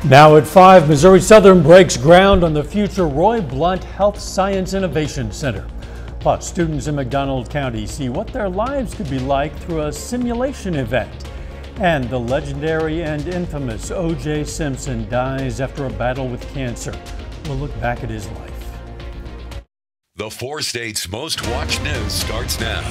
Now at 5, Missouri Southern breaks ground on the future Roy Blunt Health Science Innovation Center. Plus, students in McDonald County see what their lives could be like through a simulation event. And the legendary and infamous O.J. Simpson dies after a battle with cancer. We'll look back at his life. The 4 states' most watched news starts now.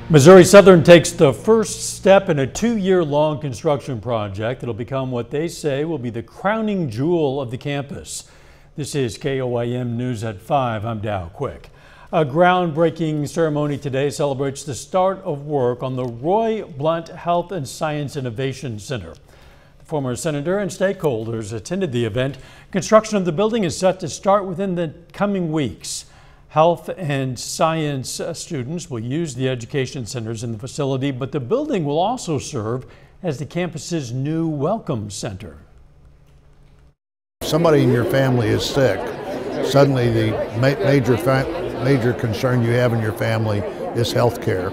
Missouri Southern takes the first step in a 2-year-long construction project. It'll become what they say will be the crowning jewel of the campus. This is KOIM News at 5. I'm Dow Quick. A groundbreaking ceremony today celebrates the start of work on the Roy Blunt Health and Science Innovation Center. The former senator and stakeholders attended the event. Construction of the building is set to start within the coming weeks. Health and science students will use the education centers in the facility, but the building will also serve as the campus's new welcome center. If somebody in your family is sick, suddenly the major concern you have in your family is health care.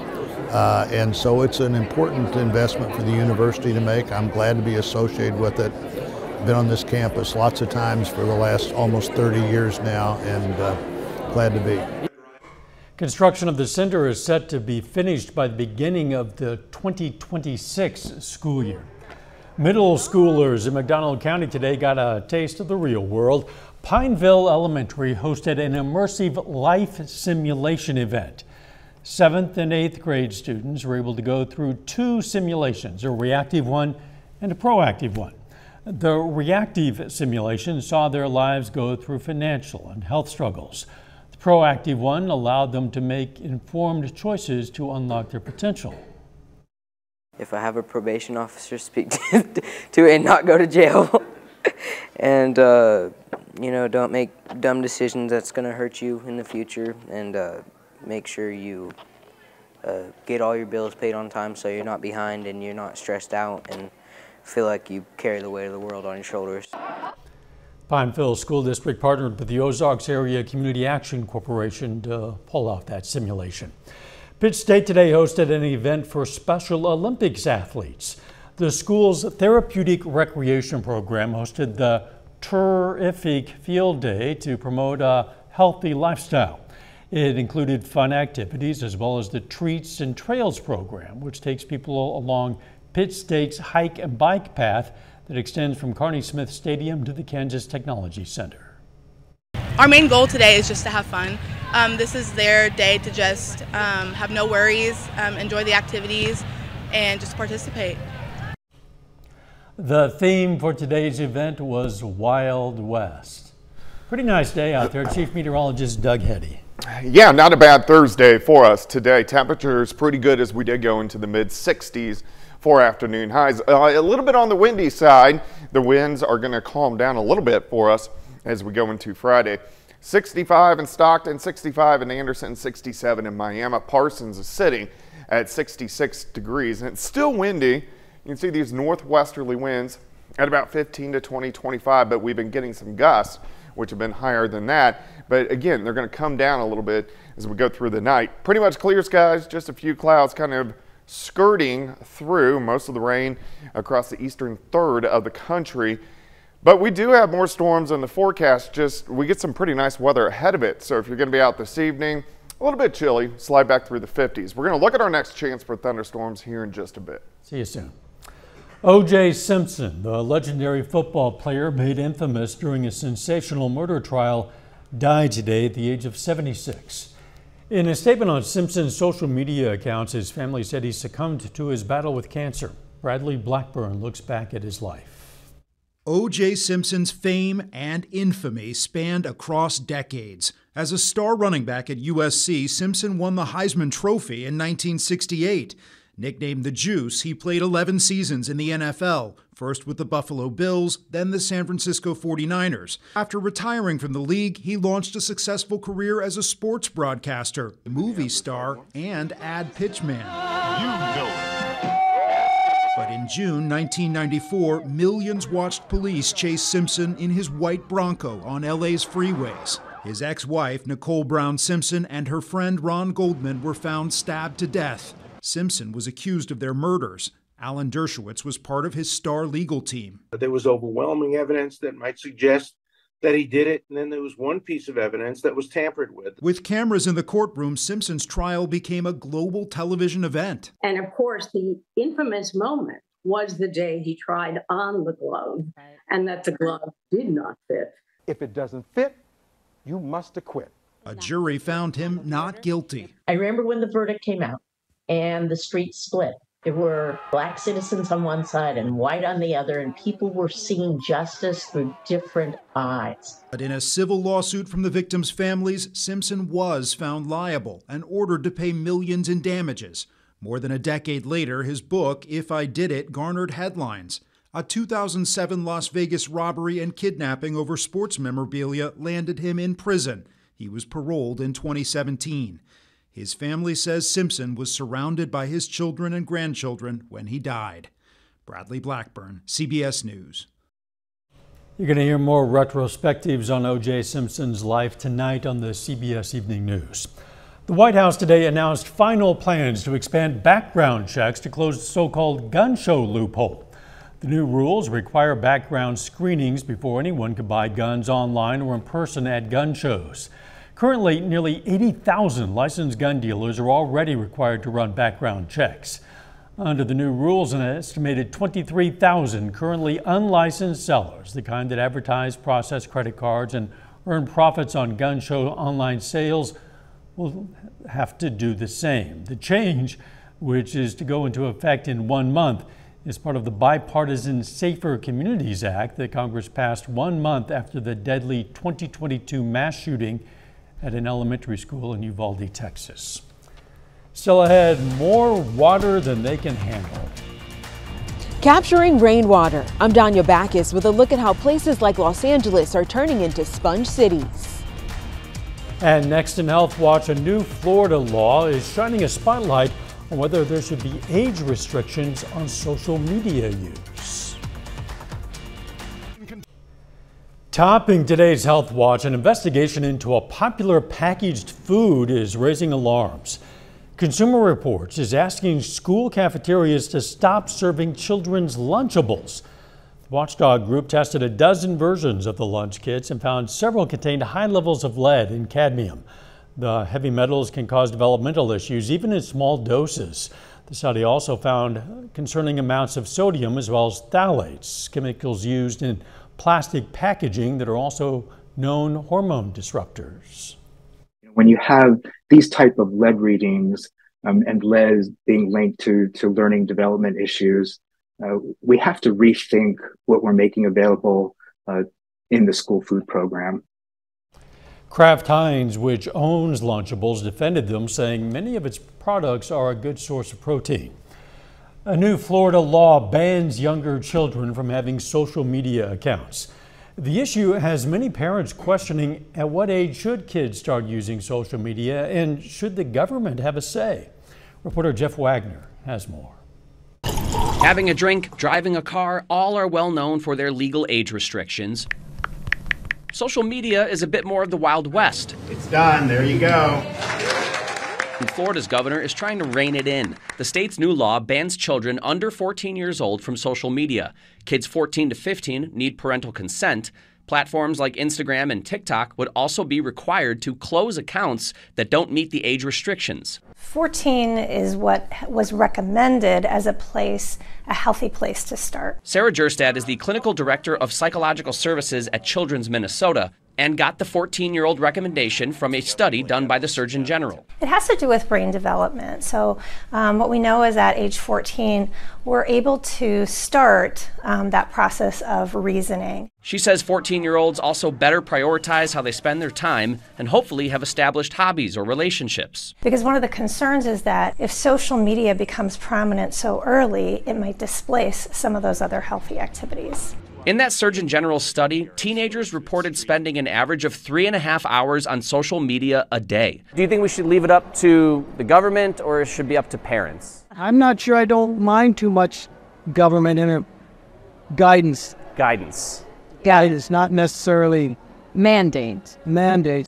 And so it's an important investment for the university to make. I'm glad to be associated with it. Been on this campus lots of times for the last almost 30 years now, and glad to be. Construction of the center is set to be finished by the beginning of the 2026 school year. Middle schoolers in McDonald County today got a taste of the real world. Pineville Elementary hosted an immersive life simulation event. 7th and 8th grade students were able to go through 2 simulations, a reactive one and a proactive one. The reactive simulation saw their lives go through financial and health struggles. The proactive one allowed them to make informed choices to unlock their potential. If I have a probation officer, speak to it and not go to jail. And, you know, don't make dumb decisions that's going to hurt you in the future. And make sure you get all your bills paid on time so you're not behind and you're not stressed out and feel like you carry the weight of the world on your shoulders. Pineville School District partnered with the Ozarks Area Community Action Corporation to pull off that simulation. Pitt State today hosted an event for Special Olympics athletes. The school's therapeutic recreation program hosted the Terrific Field Day to promote a healthy lifestyle. It included fun activities as well as the Treats and Trails program, which takes people along Pitt State's hike and bike path that extends from Carney Smith Stadium to the Kansas Technology Center. Our main goal today is just to have fun. This is their day to just have no worries, enjoy the activities, and just participate. The theme for today's event was Wild West. Pretty nice day out there. Chief Meteorologist Doug Heddy. Yeah, not a bad Thursday for us today. Temperatures pretty good as we did go into the mid-60s. For afternoon highs. A little bit on the windy side. The winds are going to calm down a little bit for us as we go into Friday. 65 in Stockton, 65 in Anderson, 67 in Miami. Parsons is sitting at 66 degrees, and it's still windy. You can see these northwesterly winds at about 15 to 20, 25, but we've been getting some gusts, which have been higher than that. But again, they're going to come down a little bit as we go through the night. Pretty much clear skies, just a few clouds kind of skirting through most of the rain across the eastern third of the country. But we do have more storms in the forecast. We get some pretty nice weather ahead of it. So if you're going to be out this evening, a little bit chilly, slide back through the 50s. We're going to look at our next chance for thunderstorms here in just a bit. See you soon. O.J. Simpson, the legendary football player made infamous during a sensational murder trial, died today at the age of 76. In a statement on Simpson's social media accounts, his family said he succumbed to his battle with cancer. Bradley Blackburn looks back at his life. O.J. Simpson's fame and infamy spanned across decades. As a star running back at USC, Simpson won the Heisman Trophy in 1968. Nicknamed the Juice, he played 11 seasons in the NFL, first with the Buffalo Bills, then the San Francisco 49ers. After retiring from the league, he launched a successful career as a sports broadcaster, movie star, and ad pitchman. But in June 1994, millions watched police chase Simpson in his white Bronco on LA's freeways. His ex-wife, Nicole Brown Simpson, and her friend Ron Goldman were found stabbed to death. Simpson was accused of their murders. Alan Dershowitz was part of his star legal team. There was overwhelming evidence that might suggest that he did it, and then there was one piece of evidence that was tampered with. With cameras in the courtroom, Simpson's trial became a global television event. And of course, the infamous moment was the day he tried on the glove, and that the glove did not fit. If it doesn't fit, you must acquit. A jury found him not guilty. I remember when the verdict came out and the street split. There were black citizens on one side and white on the other, and people were seeing justice through different eyes. But in a civil lawsuit from the victims' families, Simpson was found liable and ordered to pay millions in damages. More than a decade later, his book, If I Did It, garnered headlines. A 2007 Las Vegas robbery and kidnapping over sports memorabilia landed him in prison. He was paroled in 2017. His family says Simpson was surrounded by his children and grandchildren when he died. Bradley Blackburn, CBS News. You're going to hear more retrospectives on O.J. Simpson's life tonight on the CBS Evening News. The White House today announced final plans to expand background checks to close the so-called gun show loophole. The new rules require background screenings before anyone can buy guns online or in person at gun shows. Currently, nearly 80,000 licensed gun dealers are already required to run background checks. Under the new rules, an estimated 23,000 currently unlicensed sellers, the kind that advertise, process credit cards, and earn profits on gun show online sales, will have to do the same. The change, which is to go into effect in 1 month, is part of the bipartisan Safer Communities Act that Congress passed 1 month after the deadly 2022 mass shooting at an elementary school in Uvalde, Texas. Still ahead, more water than they can handle. Capturing rainwater. I'm Danya Backus with a look at how places like Los Angeles are turning into sponge cities. And next in Health Watch, a new Florida law is shining a spotlight on whether there should be age restrictions on social media use. Topping today's Health Watch, an investigation into a popular packaged food is raising alarms. Consumer Reports is asking school cafeterias to stop serving children's Lunchables. The watchdog group tested a dozen versions of the lunch kits and found several contained high levels of lead and cadmium. The heavy metals can cause developmental issues, even in small doses. The study also found concerning amounts of sodium as well as phthalates, chemicals used in plastic packaging that are also known hormone disruptors. When you have these type of lead readings and lead being linked to learning development issues, we have to rethink what we're making available in the school food program. Kraft Heinz, which owns Lunchables, defended them, saying many of its products are a good source of protein. A new Florida law bans younger children from having social media accounts. The issue has many parents questioning at what age should kids start using social media and should the government have a say? Reporter Jeff Wagner has more. Having a drink, driving a car, all are well known for their legal age restrictions. Social media is a bit more of the Wild West. It's done. There you go. And Florida's governor is trying to rein it in. The state's new law bans children under 14 years old from social media. Kids 14 to 15 need parental consent. Platforms like Instagram and TikTok would also be required to close accounts that don't meet the age restrictions. 14 is what was recommended as a healthy place to start. Sarah Jerstad is the clinical director of psychological services at Children's Minnesota and got the 14-year-old recommendation from a study done by the Surgeon General. It has to do with brain development. So what we know is at age 14, we're able to start that process of reasoning. She says 14-year-olds also better prioritize how they spend their time and hopefully have established hobbies or relationships. Because one of the concerns is that if social media becomes prominent so early, it might displace some of those other healthy activities. In that Surgeon General's study, teenagers reported spending an average of 3.5 hours on social media a day. Do you think we should leave it up to the government or it should be up to parents? I'm not sure. I don't mind too much government guidance. Guidance. Guidance, not necessarily Mandates.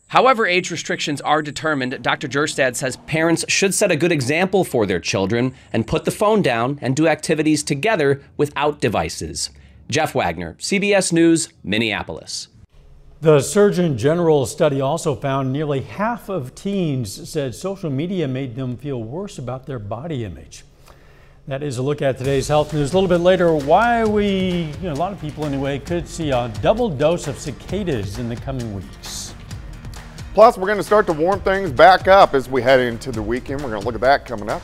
However age restrictions are determined, Dr. Jerstad says parents should set a good example for their children and put the phone down and do activities together without devices. Jeff Wagner, CBS News, Minneapolis. The Surgeon General study also found nearly half of teens said social media made them feel worse about their body image. That is a look at today's health news. A little bit later, why a lot of people anyway, could see a double dose of cicadas in the coming weeks. Plus, we're going to start to warm things back up as we head into the weekend. We're going to look at that coming up.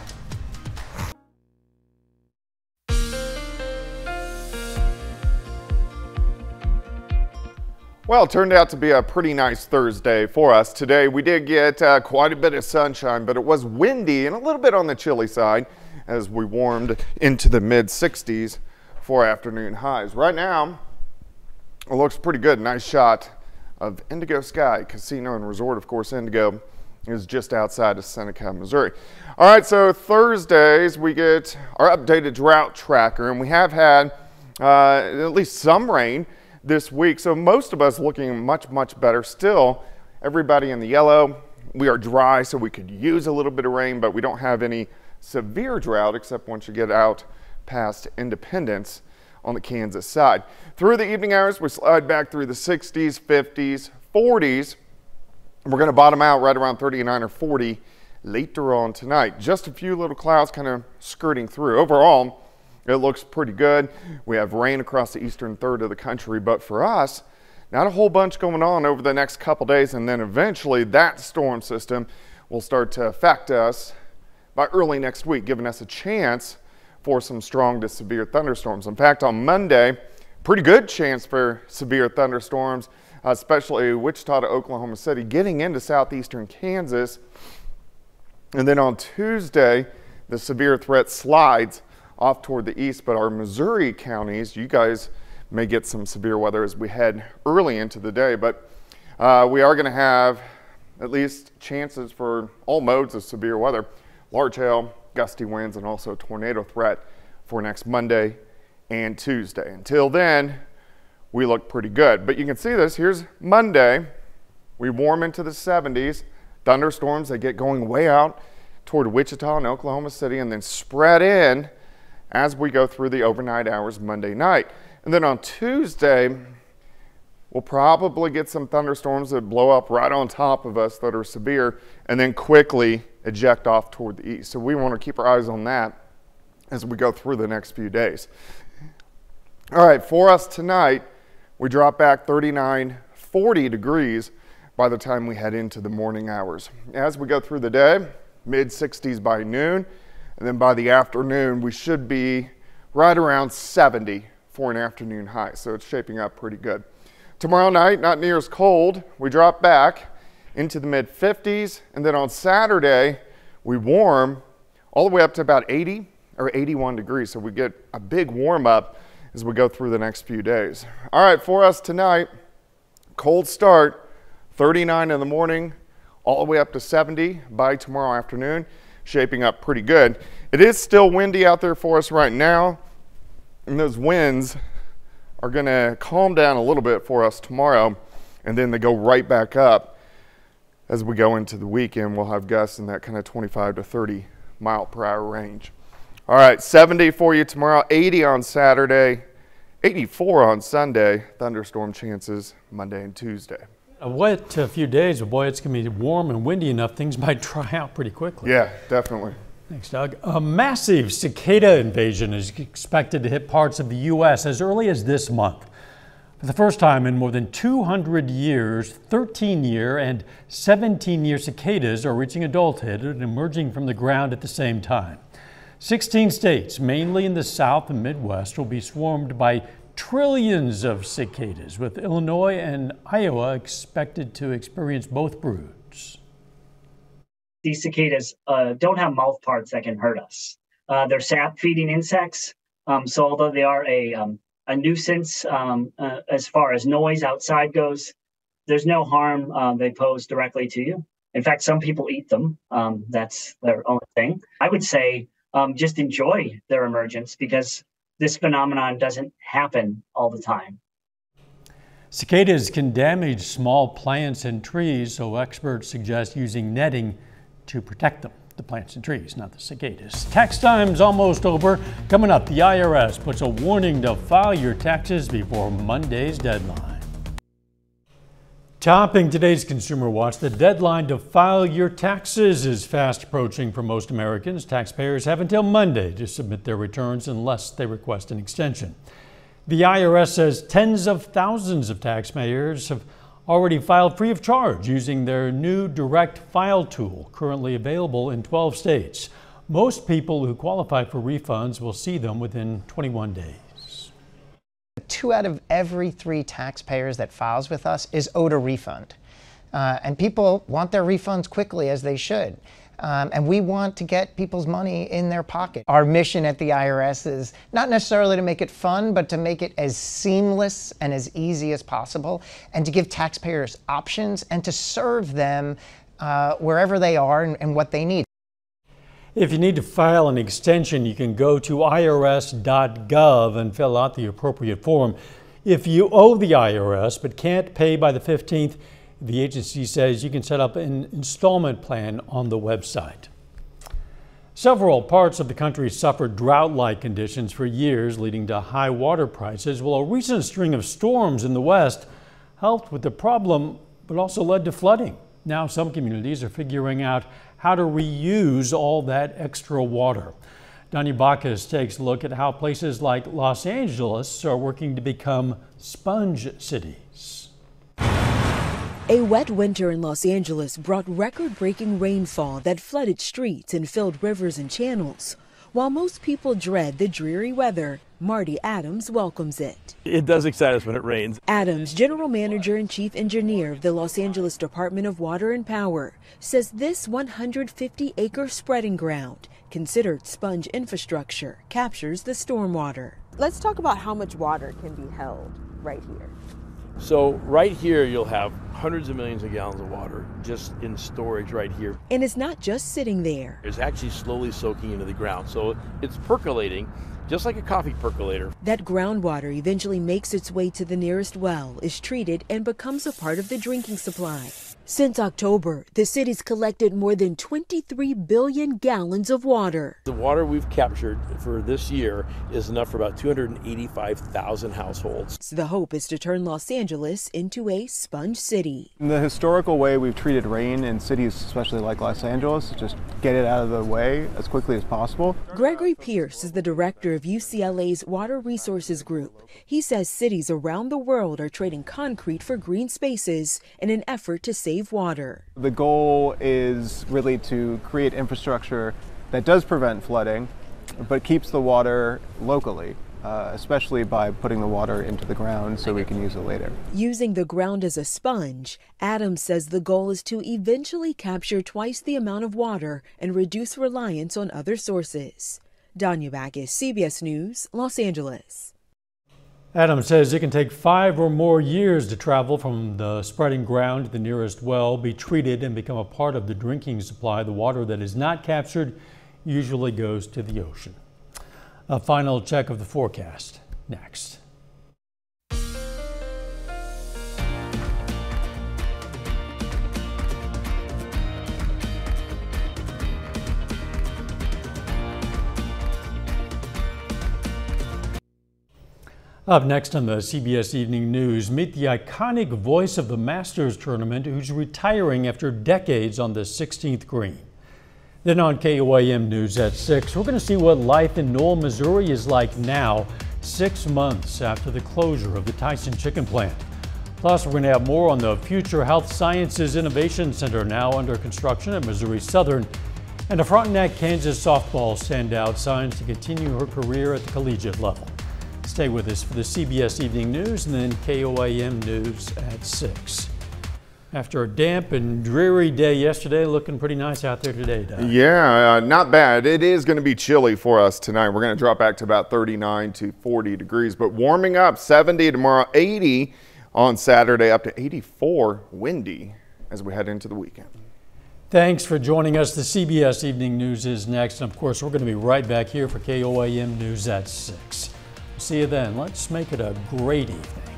Well, it turned out to be a pretty nice Thursday for us today. We did get quite a bit of sunshine, but it was windy and a little bit on the chilly side as we warmed into the mid-60s for afternoon highs. Right now, it looks pretty good. Nice shot of Indigo Sky Casino and Resort. Of course, Indigo is just outside of Seneca, Missouri. All right, so Thursdays we get our updated drought tracker, and we have had at least some rain this week, so most of us looking much better. Still, everybody in the yellow. We are dry, so we could use a little bit of rain, but we don't have any severe drought except once you get out past Independence on the Kansas side. Through the evening hours, we slide back through the 60s, 50s, 40s. We're going to bottom out right around 39 or 40 later on tonight. Just a few little clouds kind of skirting through. Overall, it looks pretty good. We have rain across the eastern third of the country, but for us, not a whole bunch going on over the next couple days, and then eventually that storm system will start to affect us by early next week, giving us a chance for some strong to severe thunderstorms. In fact, on Monday, pretty good chance for severe thunderstorms, especially Wichita to Oklahoma City, getting into southeastern Kansas. And then on Tuesday, the severe threat slides off toward the east, but our Missouri counties, you guys may get some severe weather as we head early into the day, but we are going to have at least chances for all modes of severe weather. Large hail, gusty winds, and also tornado threat for next Monday and Tuesday. Until then, we look pretty good. But you can see this. Here's Monday. We warm into the 70s. Thunderstorms, they get going way out toward Wichita and Oklahoma City and then spread in as we go through the overnight hours Monday night. And then on Tuesday, we'll probably get some thunderstorms that blow up right on top of us that are severe and then quickly eject off toward the east. So we want to keep our eyes on that as we go through the next few days. All right, for us tonight, we drop back 39, 40 degrees by the time we head into the morning hours. As we go through the day, mid-60s by noon, and then by the afternoon, we should be right around 70 for an afternoon high. So it's shaping up pretty good. Tomorrow night, not near as cold. We drop back into the mid-50s, and then on Saturday, we warm all the way up to about 80 or 81 degrees. So we get a big warm up as we go through the next few days. All right, for us tonight, cold start, 39 in the morning, all the way up to 70 by tomorrow afternoon, shaping up pretty good. It is still windy out there for us right now, and those winds are going to calm down a little bit for us tomorrow, and then they go right back up as we go into the weekend. We'll have gusts in that kind of 25 to 30 mile per hour range. All right, 70 for you tomorrow, 80 on Saturday, 84 on Sunday. Thunderstorm chances Monday and Tuesday. A wet few days, but boy, it's going to be warm and windy enough, things might dry out pretty quickly. Yeah, definitely. Thanks, Doug. A massive cicada invasion is expected to hit parts of the U.S. as early as this month. For the first time in more than 200 years, 13-year and 17-year cicadas are reaching adulthood and emerging from the ground at the same time. 16 states, mainly in the South and Midwest, will be swarmed by trillions of cicadas, with Illinois and Iowa expected to experience both broods. These cicadas don't have mouth parts that can hurt us. They're sap-feeding insects, so although they are a nuisance as far as noise outside goes, there's no harm they pose directly to you. In fact, some people eat them. That's their own thing. I would say just enjoy their emergence because this phenomenon doesn't happen all the time. Cicadas can damage small plants and trees, so experts suggest using netting to protect them. The plants and trees, not the cicadas. Tax time's almost over. Coming up, the IRS puts a warning to file your taxes before Monday's deadline. Topping today's Consumer Watch, the deadline to file your taxes is fast approaching for most Americans. Taxpayers have until Monday to submit their returns unless they request an extension. The IRS says tens of thousands of taxpayers have already filed free of charge using their new direct file tool, currently available in 12 states. Most people who qualify for refunds will see them within 21 days. 2 out of every 3 taxpayers that files with us is owed a refund. And people want their refunds quickly, as they should. And we want to get people's money in their pocket. Our mission at the IRS is not necessarily to make it fun, but to make it as seamless and as easy as possible, and to give taxpayers options and to serve them wherever they are and what they need. If you need to file an extension, you can go to irs.gov and fill out the appropriate form. If you owe the IRS but can't pay by the 15th, the agency says you can set up an installment plan on the website. Several parts of the country suffered drought-like conditions for years, leading to high water prices. Well, a recent string of storms in the West helped with the problem, but also led to flooding. Now some communities are figuring out how to reuse all that extra water. Danya Bacchus takes a look at how places like Los Angeles are working to become sponge cities. A wet winter in Los Angeles brought record-breaking rainfall that flooded streets and filled rivers and channels. While most people dread the dreary weather, Marty Adams welcomes it. It does excite us when it rains. Adams, general manager and chief engineer of the Los Angeles Department of Water and Power, says this 150-acre spreading ground, considered sponge infrastructure, captures the stormwater. Let's talk about how much water can be held right here. So right here you'll have hundreds of millions of gallons of water just in storage right here. And it's not just sitting there. It's actually slowly soaking into the ground. So it's percolating just like a coffee percolator. That groundwater eventually makes its way to the nearest well, is treated, and becomes a part of the drinking supply. Since October, the city's collected more than 23 billion gallons of water. The water we've captured for this year is enough for about 285,000 households. So the hope is to turn Los Angeles into a sponge city. In the historical way we've treated rain in cities, especially like Los Angeles, just get it out of the way as quickly as possible. Gregory Pierce is the director of UCLA's Water Resources Group. He says cities around the world are trading concrete for green spaces in an effort to save water. The goal is really to create infrastructure that does prevent flooding, but keeps the water locally, especially by putting the water into the ground so we can use it later. Using the ground as a sponge, Adams says the goal is to eventually capture twice the amount of water and reduce reliance on other sources. Danya Bacchus, CBS News, Los Angeles. Adams says it can take 5 or more years to travel from the spreading ground to the nearest well, be treated, and become a part of the drinking supply. The water that is not captured usually goes to the ocean. A final check of the forecast next. Up next on the CBS Evening News, meet the iconic voice of the Masters tournament who's retiring after decades on the 16th green. Then on KOAM News at 6, we're going to see what life in Knoll, Missouri is like now, 6 months after the closure of the Tyson chicken plant. Plus, we're going to have more on the Future Health Sciences Innovation Center, now under construction at Missouri Southern, and a Frontenac, Kansas softball standout signs to continue her career at the collegiate level. Stay with us for the CBS Evening News and then KOAM News at 6. After a damp and dreary day yesterday, looking pretty nice out there today, Doug. Yeah, not bad. It is going to be chilly for us tonight. We're going to drop back to about 39 to 40 degrees, but warming up, 70 tomorrow, 80 on Saturday, up to 84, windy as we head into the weekend. Thanks for joining us. The CBS Evening News is next. And of course, we're going to be right back here for KOAM News at 6. See you then. Let's make it a great evening.